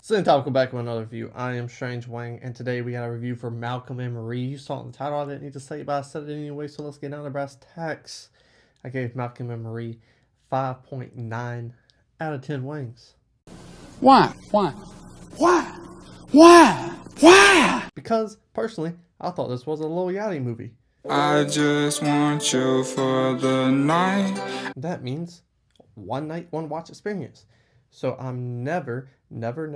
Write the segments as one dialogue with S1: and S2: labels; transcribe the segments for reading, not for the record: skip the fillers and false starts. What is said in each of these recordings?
S1: Sitting topical back with another review. I am Strange Wang, and today we got a review for Malcolm and Marie. You saw it in the title, I didn't need to say it, but I said it anyway, so let's get down to brass tacks. I gave Malcolm and Marie 5.9 out of 10 wangs.
S2: Why? Why?
S1: Because, personally, I thought this was a Lil Yachty movie.
S2: I just want you for the night.
S1: That means one night, one watch experience. So I'm never ever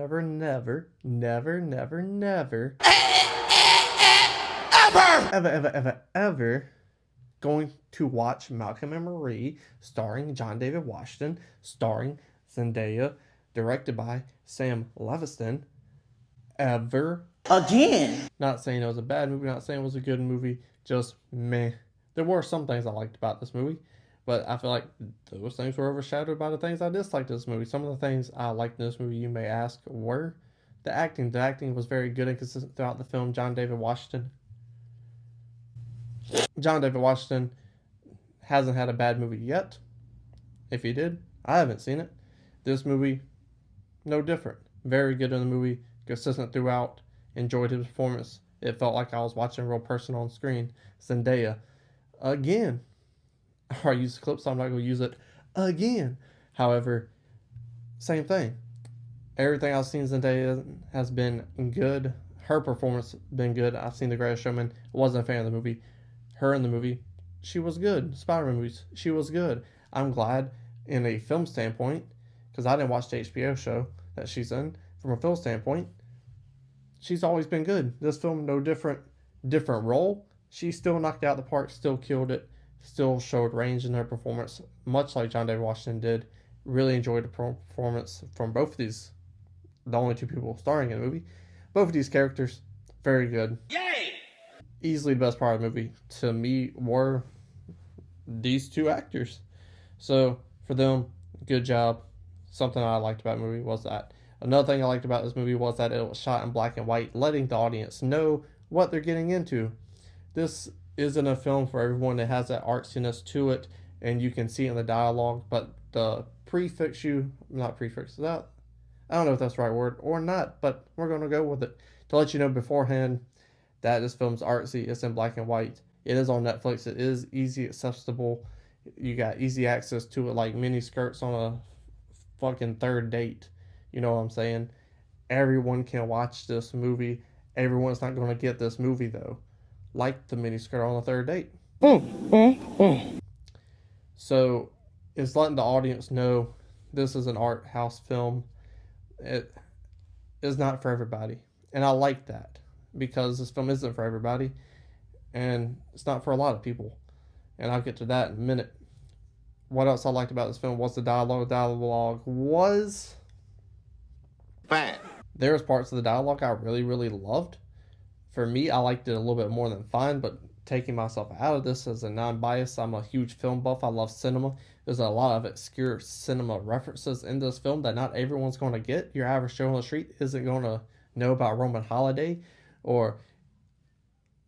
S1: going to watch Malcolm and Marie, starring John David Washington, starring Zendaya, directed by Sam Levinson, ever
S3: again.
S1: Not saying it was a bad movie, not saying it was a good movie, just meh. There were some things I liked about this movie, but I feel like those things were overshadowed by the things I disliked in this movie. Some of the things I liked in this movie, you may ask, were the acting. The acting was very good and consistent throughout the film. John David Washington hasn't had a bad movie yet. If he did, I haven't seen it. This movie, no different. Very good in the movie, consistent throughout. Enjoyed his performance. It felt like I was watching a real person on screen. Zendaya, again. I use the clip, so I'm not going to use it again. However, same thing. Everything I've seen Zendaya has been good. Her performance has been good. I've seen The Greatest Showman. Wasn't a fan of the movie. Her in the movie, she was good. Spider-Man movies, she was good. I'm glad in a film standpoint, because I didn't watch the HBO show that she's in. From a film standpoint, she's always been good. This film, no different role. She still knocked out the park, still killed it, still showed range in her performance, much like John David Washington did. Really enjoyed the performance from both of these, the only two people starring in the movie. Both of these characters, very good.
S3: Yay!
S1: Easily the best part of the movie, to me, were these two actors. So, for them, good job. Something I liked about the movie was that. Another thing I liked about this movie was that it was shot in black and white, letting the audience know what they're getting into. This isn't a film for everyone that has that artsiness to it, and you can see it in the dialogue, but the not prefix, that, I don't know if that's the right word or not, but we're going to go with it. To let you know beforehand that this film's artsy, it's in black and white. It is on Netflix. It is easy accessible. You got easy access to it, like mini skirts on a fucking third date. You know what I'm saying? Everyone can watch this movie. Everyone's not going to get this movie, though. Like the miniskirt on the third date. So, it's letting the audience know this is an art house film. It is not for everybody. And I like that. Because this film isn't for everybody. And it's not for a lot of people. And I'll get to that in a minute. What else I liked about this film was the dialogue. The dialogue was
S3: Fine.
S1: There was parts of the dialogue I really, really loved. For me, I liked it a little bit more than fine, but taking myself out of this as a non-bias, I'm a huge film buff. I love cinema. There's a lot of obscure cinema references in this film that not everyone's going to get. Your average Joe on the street isn't going to know about Roman Holiday or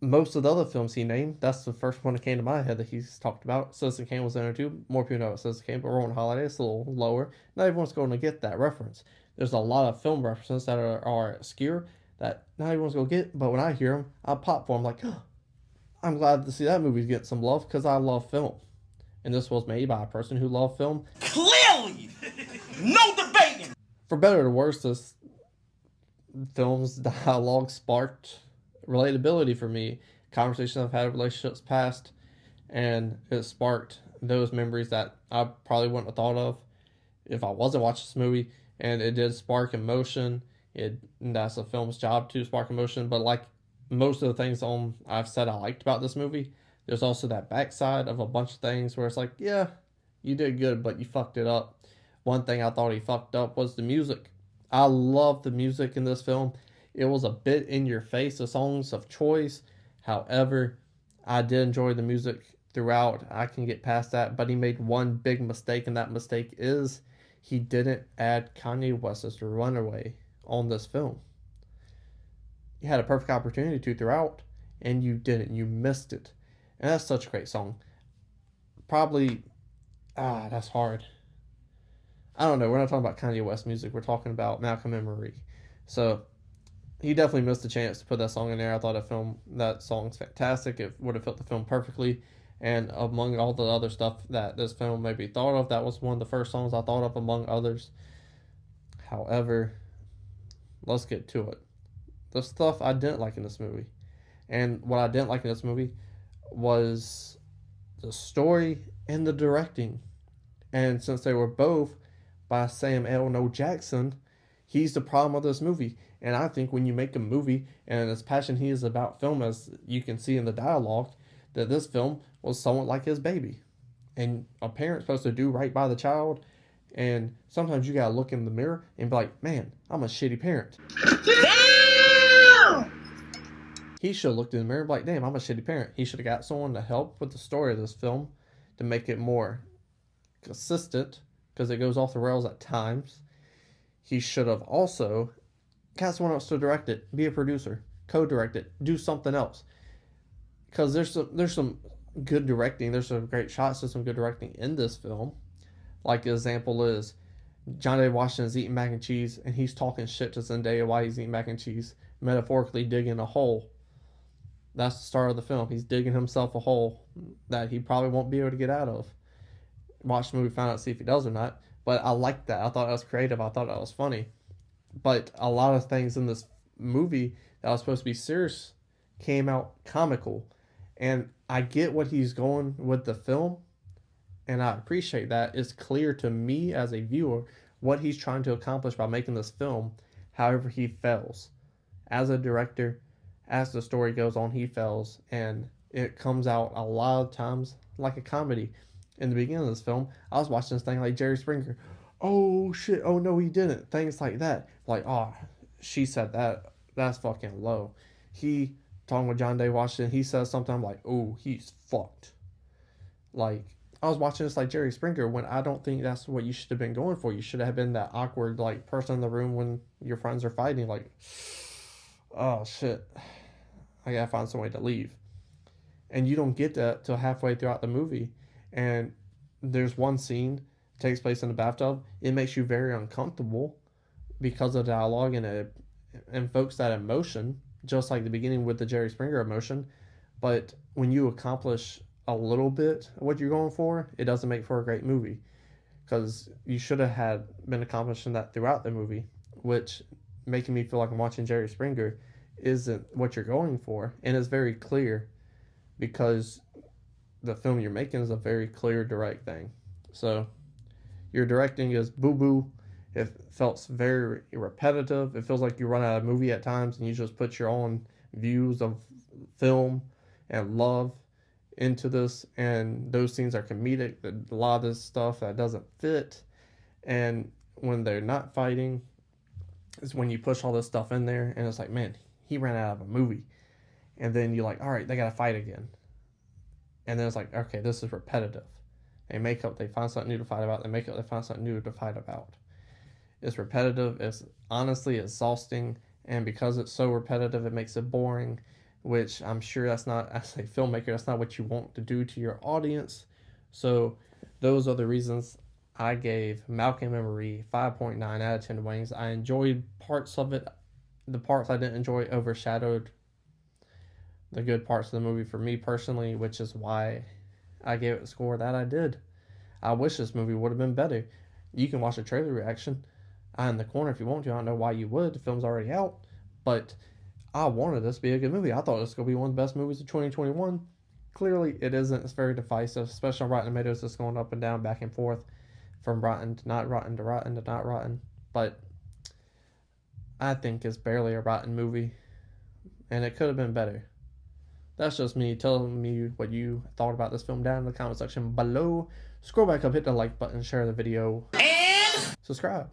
S1: most of the other films he named. That's the first one that came to my head that he's talked about. Citizen Kane was in there too. More people know about Citizen Kane, but Roman Holiday is a little lower. Not everyone's going to get that reference. There's a lot of film references that are obscure that not everyone's going to get, but when I hear them, I pop for them like, oh, I'm glad to see that movie's getting some love because I love film. And this was made by a person who loved film.
S3: Clearly! No debating!
S1: For better or worse, this film's dialogue sparked relatability for me. Conversations I've had in relationships past, and it sparked those memories that I probably wouldn't have thought of if I wasn't watching this movie. And it did spark emotion. That's a film's job to spark emotion. But like most of the things I've said I liked about this movie, there's also that backside of a bunch of things where it's like, yeah, you did good, but you fucked it up. One thing I thought he fucked up was the music. I love the music in this film. It was a bit in your face, the songs of choice. However, I did enjoy the music throughout. I can get past that, but he made one big mistake, and that mistake is he didn't add Kanye West's Runaway on this film. You had a perfect opportunity to throughout, and you didn't. You missed it. And that's such a great song. Probably, that's hard. I don't know. We're not talking about Kanye West music. We're talking about Malcolm and Marie. So he definitely missed a chance to put that song in there. I thought that song's fantastic. It would have fit the film perfectly. And among all the other stuff that this film maybe thought of, that was one of the first songs I thought of among others. However, let's get to it. The stuff I didn't like in this movie. And what I didn't like in this movie was the story and the directing. And since they were both by Sam L. Jackson, he's the problem of this movie. And I think when you make a movie, and as passionate he is about film, as you can see in the dialogue, that this film was somewhat like his baby. And a parent's supposed to do right by the child. And sometimes you gotta look in the mirror and be like, man, I'm a shitty parent. Damn! He should have looked in the mirror and be like, damn, I'm a shitty parent. He should have got someone to help with the story of this film to make it more consistent, because it goes off the rails at times. He should have also got someone else to direct it, be a producer, co-direct it, do something else. Because there's some good directing, there's some great shots, there's some good directing in this film. Like, the example is John Day Washington's eating mac and cheese, and he's talking shit to Zendaya while he's eating mac and cheese, metaphorically digging a hole. That's the start of the film. He's digging himself a hole that he probably won't be able to get out of. Watch the movie, find out, see if he does or not. But I liked that. I thought that was creative. I thought that was funny. But a lot of things in this movie that was supposed to be serious came out comical. And I get what he's going with the film, and I appreciate that. It's clear to me as a viewer what he's trying to accomplish by making this film. However, he fails. As a director, as the story goes on, he fails. And it comes out a lot of times like a comedy. In the beginning of this film, I was watching this thing like Jerry Springer. Oh shit, oh no he didn't. Things like that. Like, oh, she said that. That's fucking low. He, talking with John Day Washington, he says something, I'm like, oh, he's fucked. Like, I was watching this like Jerry Springer when I don't think that's what you should have been going for. You should have been that awkward, like, person in the room when your friends are fighting, like, oh shit, I gotta find some way to leave. And you don't get that till halfway throughout the movie. And there's one scene takes place in the bathtub. It makes you very uncomfortable because of the dialogue, and it invokes that emotion, just like the beginning with the Jerry Springer emotion. But when you accomplish a little bit of what you're going for, it doesn't make for a great movie, because you should have had been accomplishing that throughout the movie, which making me feel like I'm watching Jerry Springer isn't what you're going for. And it's very clear because the film you're making is a very clear, direct thing. So your directing is boo-boo. It felt very repetitive. It feels like you run out of movie at times and you just put your own views of film and love into this, and those scenes are comedic. A lot of this stuff that doesn't fit, and when they're not fighting is when you push all this stuff in there, and it's like, man, he ran out of a movie. And then you're like, all right, they gotta fight again. And then it's like, okay, this is repetitive. They find something new to fight about. They find something new to fight about. It's repetitive. It's honestly exhausting. And because it's so repetitive, it makes it boring, which I'm sure that's not, as a filmmaker, that's not what you want to do to your audience. So those are the reasons I gave Malcolm and Marie 5.9 out of 10 wings. I enjoyed parts of it. The parts I didn't enjoy overshadowed the good parts of the movie for me personally, which is why I gave it the score that I did. I wish this movie would have been better. You can watch a trailer reaction in the corner if you want to. I don't know why you would. The film's already out. But I wanted this to be a good movie. I thought this was going to be one of the best movies of 2021. Clearly, it isn't. It's very divisive, especially on Rotten Tomatoes. It's going up and down, back and forth, from rotten to not rotten to rotten to not rotten. But I think it's barely a rotten movie, and it could have been better. That's just me telling me what you thought about this film down in the comment section below. Scroll back up, hit the like button, share the video, and subscribe.